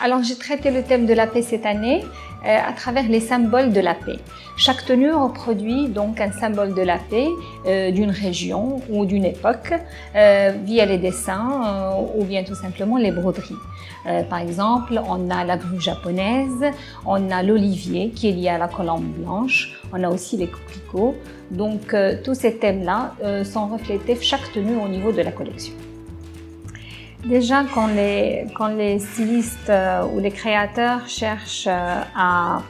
Alors j'ai traité le thème de la paix cette année à travers les symboles de la paix. Chaque tenue reproduit donc un symbole de la paix d'une région ou d'une époque via les dessins ou bien tout simplement les broderies. Par exemple, on a la grue japonaise, on a l'olivier qui est lié à la colombe blanche, on a aussi les coquelicots. Donc tous ces thèmes-là sont reflétés chaque tenue au niveau de la collection. Déjà, quand les stylistes ou les créateurs cherchent à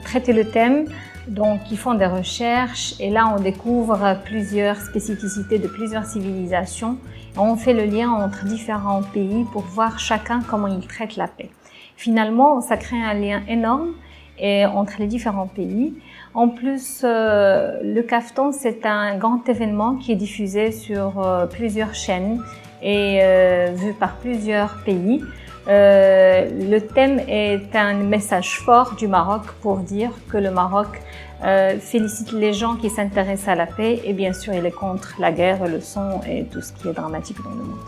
traiter le thème, donc ils font des recherches et là on découvre plusieurs spécificités de plusieurs civilisations. On fait le lien entre différents pays pour voir chacun comment ils traitent la paix. Finalement, ça crée un lien énorme entre les différents pays. En plus, le kaftan, c'est un grand événement qui est diffusé sur plusieurs chaînes et vu par plusieurs pays. Le thème est un message fort du Maroc pour dire que le Maroc félicite les gens qui s'intéressent à la paix et bien sûr il est contre la guerre, le sang et tout ce qui est dramatique dans le monde.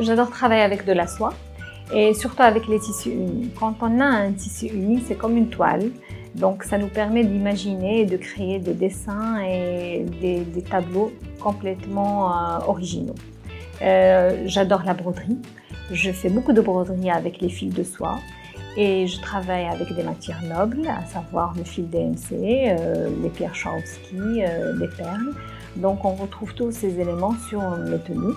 J'adore travailler avec de la soie et surtout avec les tissus unis. Quand on a un tissu uni, c'est comme une toile. Donc ça nous permet d'imaginer et de créer des dessins et des tableaux complètement originaux. J'adore la broderie. Je fais beaucoup de broderie avec les fils de soie et je travaille avec des matières nobles, à savoir le fil DMC, les pierres Swarovski, les perles. Donc on retrouve tous ces éléments sur mes tenues.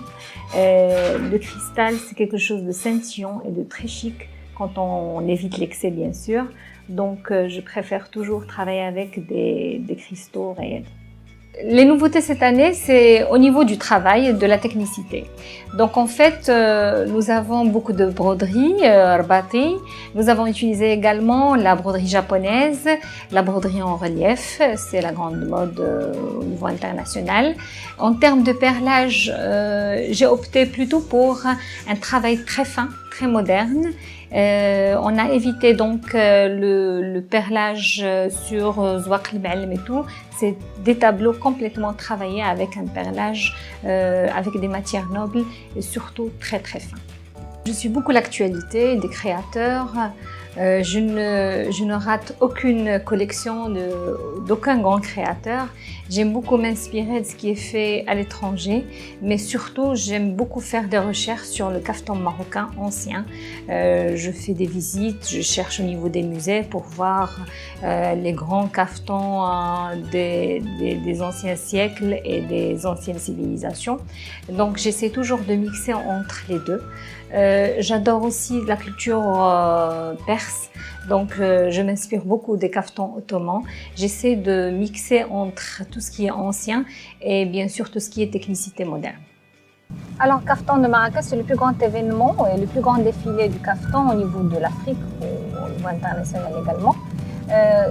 Le cristal, c'est quelque chose de scintillant et de très chic quand on évite l'excès bien sûr. Donc je préfère toujours travailler avec des cristaux réels. Les nouveautés cette année, c'est au niveau du travail et de la technicité. Donc en fait, nous avons beaucoup de broderies, arbati. Nous avons utilisé également la broderie japonaise, la broderie en relief, c'est la grande mode au niveau international. En termes de perlage, j'ai opté plutôt pour un travail très fin, très moderne. On a évité donc le perlage sur Zwaq al-Ma'alem et tout. C'est des tableaux complètement travaillés avec un perlage avec des matières nobles et surtout très très fin. Je suis beaucoup l'actualité des créateurs. Je ne rate aucune collection d'aucun grand créateur. J'aime beaucoup m'inspirer de ce qui est fait à l'étranger, mais surtout j'aime beaucoup faire des recherches sur le kaftan marocain ancien. Je fais des visites, je cherche au niveau des musées pour voir les grands kaftans des anciens siècles et des anciennes civilisations. Donc j'essaie toujours de mixer entre les deux. J'adore aussi la culture perse, donc je m'inspire beaucoup des kaftans ottomans. J'essaie de mixer entre tout ce qui est ancien et bien sûr tout ce qui est technicité moderne. Alors, Kaftan de Marrakech, c'est le plus grand événement et le plus grand défilé du kaftan au niveau de l'Afrique, au niveau international également.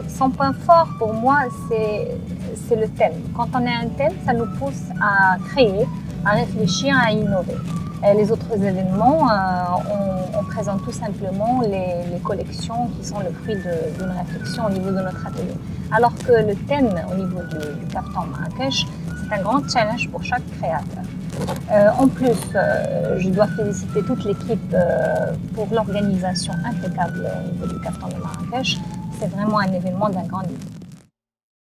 Son point fort pour moi, c'est le thème. Quand on a un thème, ça nous pousse à créer, à réfléchir, à innover. Les autres événements, on présente tout simplement les collections qui sont le fruit d'une réflexion au niveau de notre atelier. Alors que le thème au niveau du kaftan Marrakech, c'est un grand challenge pour chaque créateur. En plus, je dois féliciter toute l'équipe pour l'organisation impeccable au niveau du kaftan de Marrakech. C'est vraiment un événement d'un grand niveau.